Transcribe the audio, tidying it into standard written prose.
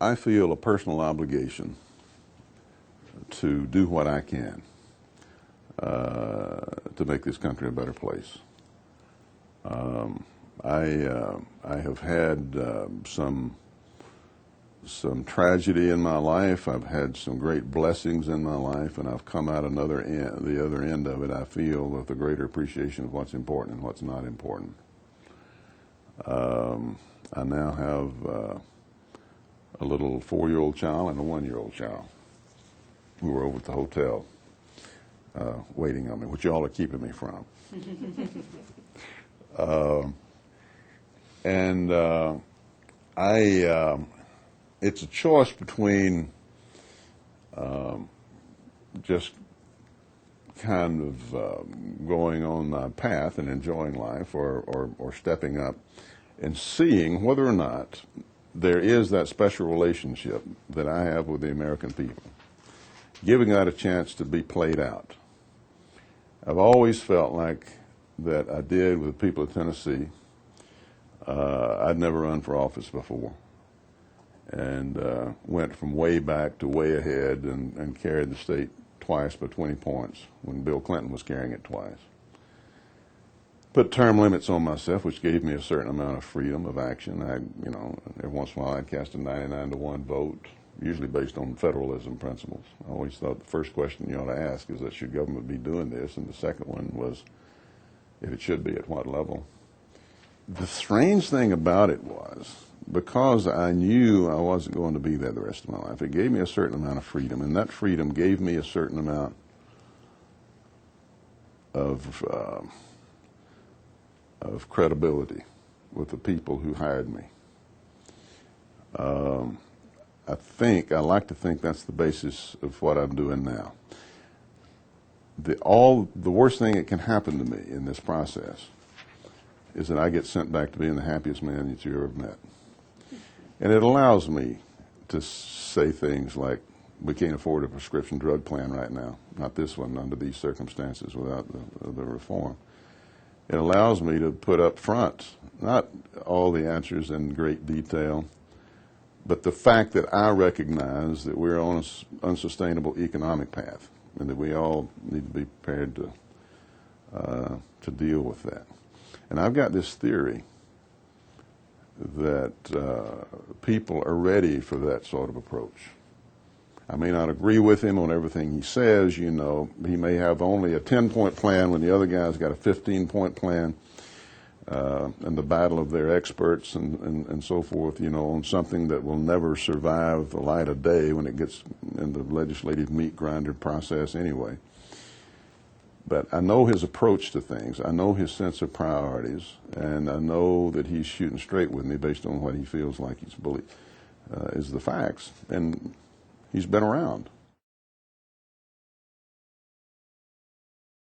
I feel a personal obligation to do what I can to make this country a better place. I have had some tragedy in my life. I've had some great blessings in my life, and I've come out the other end of it, I feel, with a greater appreciation of what's important and what's not important. I now have a little 4-year-old child and a 1-year-old child who were over at the hotel waiting on me, which y'all are keeping me from. It's a choice between just kind of going on my path and enjoying life, or stepping up and seeing whether or not there is that special relationship that I have with the American people, giving that a chance to be played out. I've always felt like that I did with the people of Tennessee. I'd never run for office before, and went from way back to way ahead, and carried the state twice by 20 points when Bill Clinton was carrying it twice. Put term limits on myself, which gave me a certain amount of freedom of action. Every once in a while I'd cast a 99-to-1 vote, usually based on federalism principles. I always thought the first question you ought to ask is that should government be doing this, and the second one was if it should be, at what level. The strange thing about it was, because I knew I wasn't going to be there the rest of my life, it gave me a certain amount of freedom, and that freedom gave me a certain amount of credibility with the people who hired me. I like to think that's the basis of what I'm doing now. The worst thing that can happen to me in this process is that I get sent back to being the happiest man that you ever met. And it allows me to say things like, we can't afford a prescription drug plan right now, not this one under these circumstances without the reform. It allows me to put up front, not all the answers in great detail, but the fact that I recognize that we're on an unsustainable economic path, and that we all need to be prepared to deal with that. And I've got this theory that people are ready for that sort of approach. I may not agree with him on everything he says, He may have only a 10-point plan when the other guy's got a 15-point plan, and the battle of their experts and so forth, on something that will never survive the light of day when it gets in the legislative meat grinder process anyway. But I know his approach to things. I know his sense of priorities, and I know that he's shooting straight with me based on what he feels like is the facts. And he's been around.